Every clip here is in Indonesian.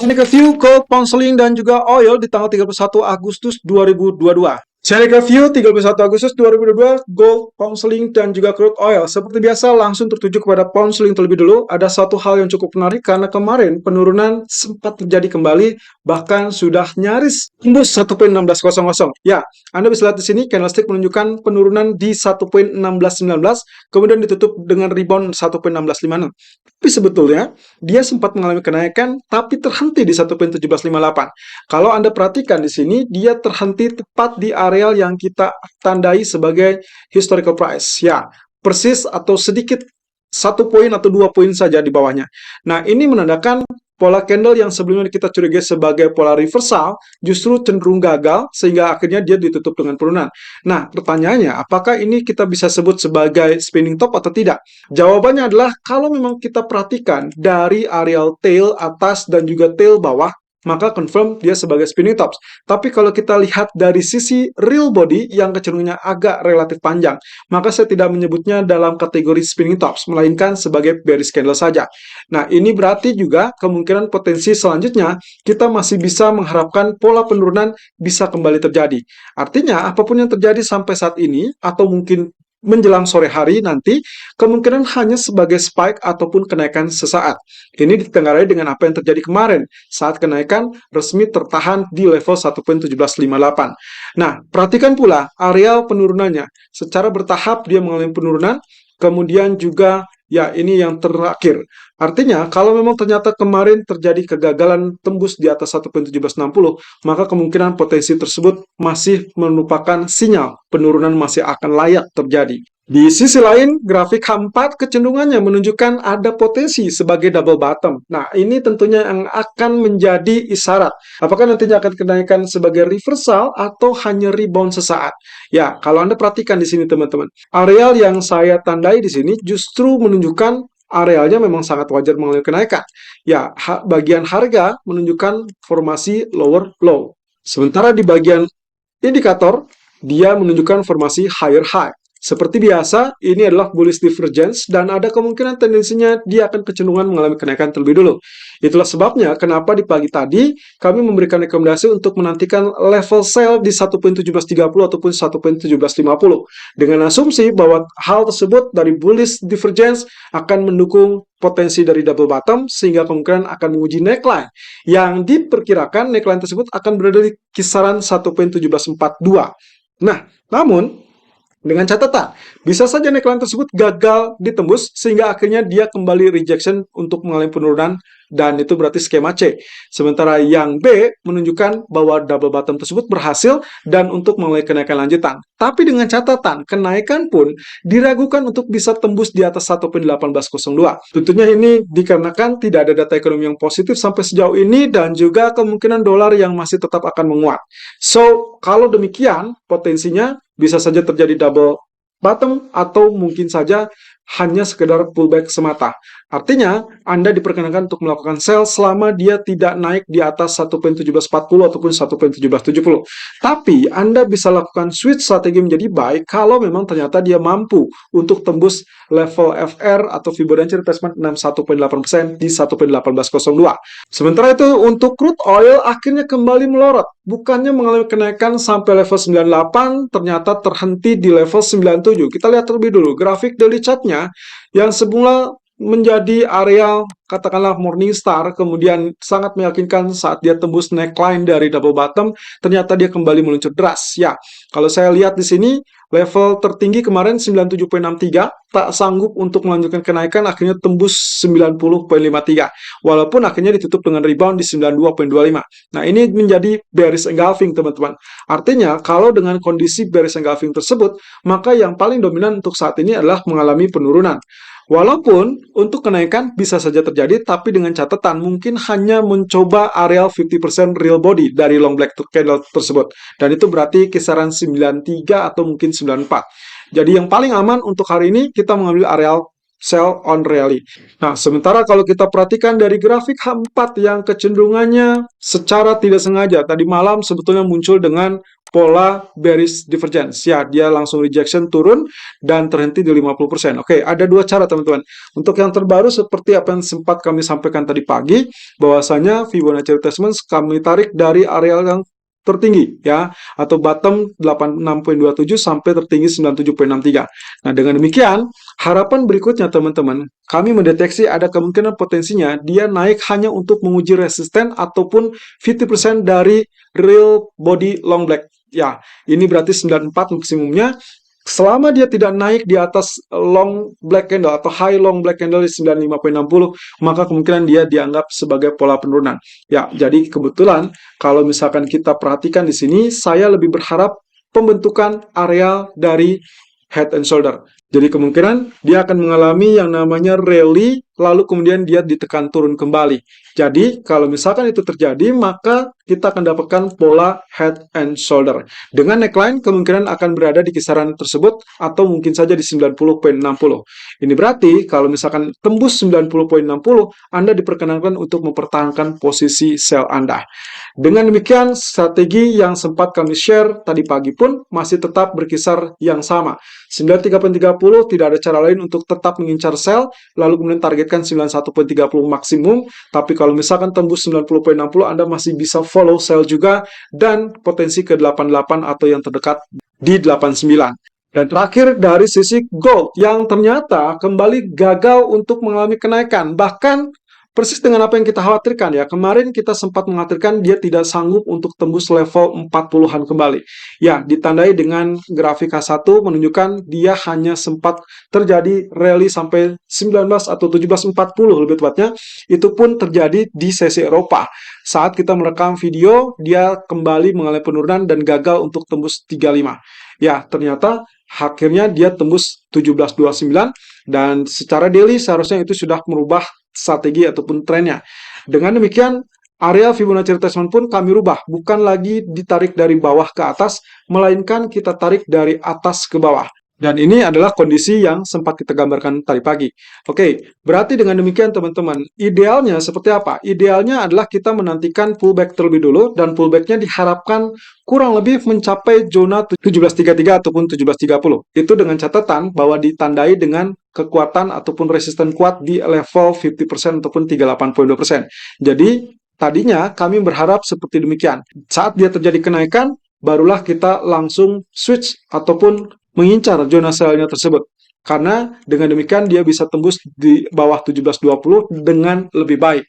Teknik review gold, pound sterling, dan juga oil di tanggal 31 Agustus 2022. Teknik review 31 Agustus 2022, gold, pound sterling, dan juga crude oil. Seperti biasa, langsung tertuju kepada pound sterling terlebih dulu. Ada satu hal yang cukup menarik karena kemarin penurunan sempat terjadi kembali, bahkan sudah nyaris tembus 1.1600. Ya, Anda bisa lihat di sini candlestick menunjukkan penurunan di 1.1619, kemudian ditutup dengan rebound 1.1656. Tapi sebetulnya dia sempat mengalami kenaikan tapi terhenti di 1.1758. Kalau Anda perhatikan di sini, dia terhenti tepat di areal yang kita tandai sebagai historical price. Ya, persis atau sedikit 1 poin atau 2 poin saja di bawahnya. Nah, ini menandakan pola candle yang sebelumnya kita curigai sebagai pola reversal justru cenderung gagal sehingga akhirnya dia ditutup dengan penurunan. Nah, pertanyaannya, apakah ini kita bisa sebut sebagai spinning top atau tidak? Jawabannya adalah kalau memang kita perhatikan dari areal tail atas dan juga tail bawah, maka confirm dia sebagai spinning tops. Tapi kalau kita lihat dari sisi real body yang kecenderungannya agak relatif panjang, maka saya tidak menyebutnya dalam kategori spinning tops, melainkan sebagai bearish candle saja. Nah, ini berarti juga kemungkinan potensi selanjutnya kita masih bisa mengharapkan pola penurunan bisa kembali terjadi. Artinya, apapun yang terjadi sampai saat ini, atau mungkin menjelang sore hari nanti, kemungkinan hanya sebagai spike ataupun kenaikan sesaat. Ini ditengarai dengan apa yang terjadi kemarin, saat kenaikan resmi tertahan di level 1.1758. Nah, perhatikan pula areal penurunannya. Secara bertahap dia mengalami penurunan, kemudian juga ya ini yang terakhir. Artinya, kalau memang ternyata kemarin terjadi kegagalan tembus di atas 1.1760, maka kemungkinan potensi tersebut masih merupakan sinyal penurunan masih akan layak terjadi. Di sisi lain, grafik H4 kecenderungannya menunjukkan ada potensi sebagai double bottom. Nah, ini tentunya yang akan menjadi isyarat. Apakah nantinya akan kenaikan sebagai reversal atau hanya rebound sesaat? Ya, kalau Anda perhatikan di sini teman-teman, areal yang saya tandai di sini justru menunjukkan arealnya memang sangat wajar mengalami kenaikan. Ya, bagian harga menunjukkan formasi lower low. Sementara di bagian indikator, dia menunjukkan formasi higher high. Seperti biasa, ini adalah bullish divergence dan ada kemungkinan tendensinya dia akan kecenderungan mengalami kenaikan terlebih dulu. Itulah sebabnya kenapa di pagi tadi kami memberikan rekomendasi untuk menantikan level sell di 1.1730 ataupun 1.1750 dengan asumsi bahwa hal tersebut dari bullish divergence akan mendukung potensi dari double bottom sehingga kemungkinan akan menguji neckline yang diperkirakan neckline tersebut akan berada di kisaran 1.1742. Nah, namun dengan catatan, bisa saja neckline tersebut gagal ditembus sehingga akhirnya dia kembali rejection untuk mengalami penurunan dan itu berarti skema C. Sementara yang B menunjukkan bahwa double bottom tersebut berhasil dan untuk mengalami kenaikan lanjutan. Tapi dengan catatan, kenaikan pun diragukan untuk bisa tembus di atas 1.1802. Tentunya ini dikarenakan tidak ada data ekonomi yang positif sampai sejauh ini dan juga kemungkinan dolar yang masih tetap akan menguat. So, kalau demikian, potensinya bisa saja terjadi double bottom atau mungkin saja hanya sekedar pullback semata. Artinya, Anda diperkenankan untuk melakukan sell selama dia tidak naik di atas 1.1740 ataupun 1.1770. Tapi, Anda bisa lakukan switch strategi menjadi buy kalau memang ternyata dia mampu untuk tembus level FR atau Fibonacci retracement 61.8% di 1.1802. Sementara itu, untuk crude oil akhirnya kembali melorot. Bukannya mengalami kenaikan sampai level 98, ternyata terhenti di level 97. Kita lihat terlebih dulu grafik daily chart-nya yang semula menjadi areal katakanlah Morningstar, kemudian sangat meyakinkan saat dia tembus neckline dari double bottom, ternyata dia kembali meluncur deras. Ya, kalau saya lihat di sini level tertinggi kemarin 97.63, tak sanggup untuk melanjutkan kenaikan, akhirnya tembus 90.53. Walaupun akhirnya ditutup dengan rebound di 92.25. Nah, ini menjadi bearish engulfing, teman-teman. Artinya, kalau dengan kondisi bearish engulfing tersebut, maka yang paling dominan untuk saat ini adalah mengalami penurunan. Walaupun untuk kenaikan bisa saja terjadi, tapi dengan catatan mungkin hanya mencoba areal 50% real body dari long black candle tersebut. Dan itu berarti kisaran 93 atau mungkin 94. Jadi yang paling aman untuk hari ini kita mengambil areal sell on rally. Nah, sementara kalau kita perhatikan dari grafik H4 yang kecenderungannya secara tidak sengaja tadi malam sebetulnya muncul dengan pola bearish divergence. Ya, dia langsung rejection turun dan terhenti di 50%. Oke, ada dua cara teman-teman. Untuk yang terbaru seperti apa yang sempat kami sampaikan tadi pagi, bahwasanya Fibonacci retracement kami tarik dari area yang tertinggi ya, atau bottom 86.27 sampai tertinggi 97.63. Nah, dengan demikian harapan berikutnya teman-teman, kami mendeteksi ada kemungkinan potensinya dia naik hanya untuk menguji resisten ataupun 50% dari real body long black. Ya, ini berarti 94 maksimumnya. Selama dia tidak naik di atas long black candle atau high long black candle di 95.60, maka kemungkinan dia dianggap sebagai pola penurunan. Ya, jadi kebetulan kalau misalkan kita perhatikan di sini, saya lebih berharap pembentukan area dari head and shoulder. Jadi kemungkinan dia akan mengalami yang namanya rally, lalu kemudian dia ditekan turun kembali. Jadi kalau misalkan itu terjadi, maka kita akan dapatkan pola head and shoulder. Dengan neckline kemungkinan akan berada di kisaran tersebut atau mungkin saja di 90.60. Ini berarti kalau misalkan tembus 90.60, Anda diperkenankan untuk mempertahankan posisi sell Anda. Dengan demikian, strategi yang sempat kami share tadi pagi pun masih tetap berkisar yang sama. 93.30 tidak ada cara lain untuk tetap mengincar sell, lalu kemudian targetkan 91.30 maksimum, tapi kalau misalkan tembus 90.60 Anda masih bisa follow sell juga, dan potensi ke 88 atau yang terdekat di 89. Dan terakhir dari sisi gold yang ternyata kembali gagal untuk mengalami kenaikan, bahkan persis dengan apa yang kita khawatirkan ya. Kemarin kita sempat mengkhawatirkan dia tidak sanggup untuk tembus level 40-an kembali. Ya, ditandai dengan grafik H1 menunjukkan dia hanya sempat terjadi rally sampai 19 atau 17.40 lebih tepatnya. Itu pun terjadi di sesi Eropa. Saat kita merekam video, dia kembali mengalami penurunan dan gagal untuk tembus 35. Ya, ternyata akhirnya dia tembus 17.29 dan secara daily seharusnya itu sudah merubah strategi ataupun trennya. Dengan demikian, area Fibonacci retracement pun kami rubah, bukan lagi ditarik dari bawah ke atas, melainkan kita tarik dari atas ke bawah. Dan ini adalah kondisi yang sempat kita gambarkan tadi pagi. Oke, berarti dengan demikian teman-teman, idealnya seperti apa? Idealnya adalah kita menantikan pullback terlebih dulu, dan pullbacknya diharapkan kurang lebih mencapai zona 17.33 ataupun 17.30. Itu dengan catatan bahwa ditandai dengan kekuatan ataupun resisten kuat di level 50% ataupun 38.2%. Jadi, tadinya kami berharap seperti demikian. Saat dia terjadi kenaikan, barulah kita langsung switch ataupun mengincar zona sell-nya tersebut. Karena dengan demikian dia bisa tembus di bawah 17.20 dengan lebih baik.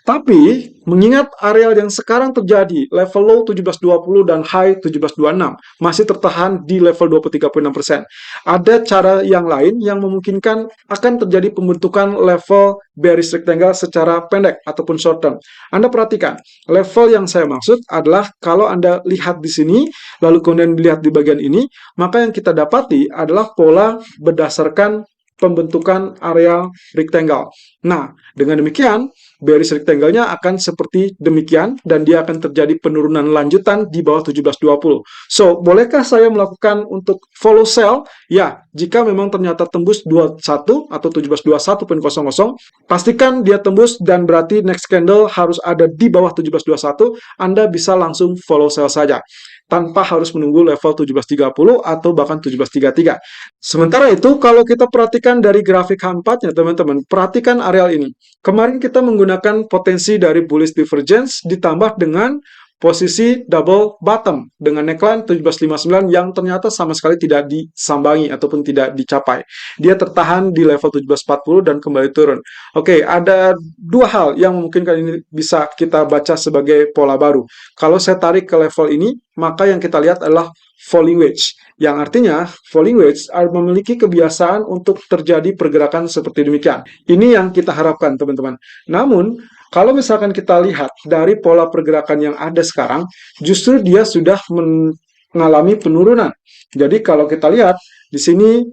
Tapi mengingat area yang sekarang terjadi, level low 17.20 dan high 17.26 masih tertahan di level 23.6%. Ada cara yang lain yang memungkinkan akan terjadi pembentukan level bearish rectangle secara pendek ataupun short term. Anda perhatikan, level yang saya maksud adalah kalau Anda lihat di sini, lalu kemudian dilihat di bagian ini, maka yang kita dapati adalah pola berdasarkan pembentukan area rectangle. Nah, dengan demikian, bearish rectangle-nya akan seperti demikian, dan dia akan terjadi penurunan lanjutan di bawah 17.20. So, bolehkah saya melakukan untuk follow sell? Ya, jika memang ternyata tembus 21 atau 17.21.00, pastikan dia tembus dan berarti next candle harus ada di bawah 17.21, Anda bisa langsung follow sell saja, tanpa harus menunggu level 17.30 atau bahkan 17.33. Sementara itu, kalau kita perhatikan dari grafik H4-nya, teman-teman, perhatikan areal ini. Kemarin kita menggunakan potensi dari bullish divergence ditambah dengan posisi double bottom dengan neckline 1759 yang ternyata sama sekali tidak disambangi ataupun tidak dicapai. Dia tertahan di level 1740 dan kembali turun. Oke, ada dua hal yang memungkinkan ini bisa kita baca sebagai pola baru. Kalau saya tarik ke level ini, maka yang kita lihat adalah falling wedge, yang artinya falling wedge memiliki kebiasaan untuk terjadi pergerakan seperti demikian. Ini yang kita harapkan, teman-teman. Namun, kalau misalkan kita lihat dari pola pergerakan yang ada sekarang, justru dia sudah mengalami penurunan. Jadi kalau kita lihat di sini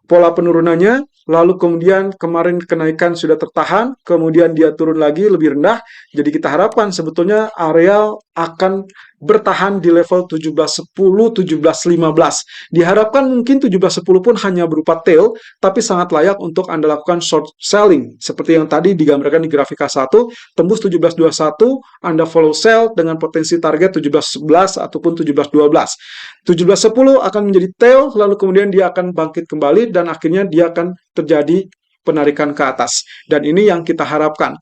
pola penurunannya, lalu kemudian kemarin kenaikan sudah tertahan, kemudian dia turun lagi lebih rendah. Jadi kita harapkan sebetulnya area akan bertahan di level 17.10, 17.15. Diharapkan mungkin 17.10 pun hanya berupa tail, tapi sangat layak untuk Anda lakukan short selling. Seperti yang tadi digambarkan di grafik K1, tembus 17.21, Anda follow sell dengan potensi target 17.11 ataupun 17.12. 17.10 akan menjadi tail, lalu kemudian dia akan bangkit kembali, dan akhirnya dia akan terjadi penarikan ke atas. Dan ini yang kita harapkan.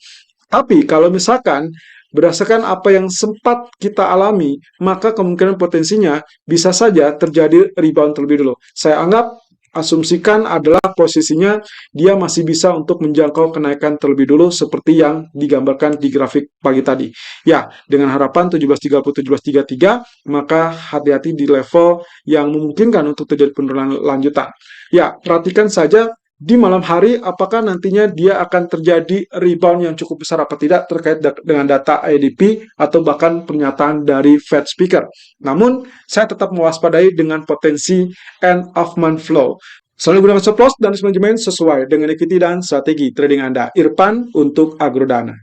Tapi kalau misalkan berdasarkan apa yang sempat kita alami, maka kemungkinan potensinya bisa saja terjadi rebound terlebih dulu. Saya anggap asumsikan adalah posisinya dia masih bisa untuk menjangkau kenaikan terlebih dulu seperti yang digambarkan di grafik pagi tadi. Ya, dengan harapan 17.30, 17.33, maka hati-hati di level yang memungkinkan untuk terjadi penurunan lanjutan. Ya, perhatikan saja di malam hari apakah nantinya dia akan terjadi rebound yang cukup besar apa tidak terkait dengan data ADP atau bahkan pernyataan dari Fed speaker. Namun, saya tetap mewaspadai dengan potensi end of month flow. Selalu gunakan stop loss dan manajemen sesuai dengan equity dan strategi trading Anda. Irfan untuk Agrodana.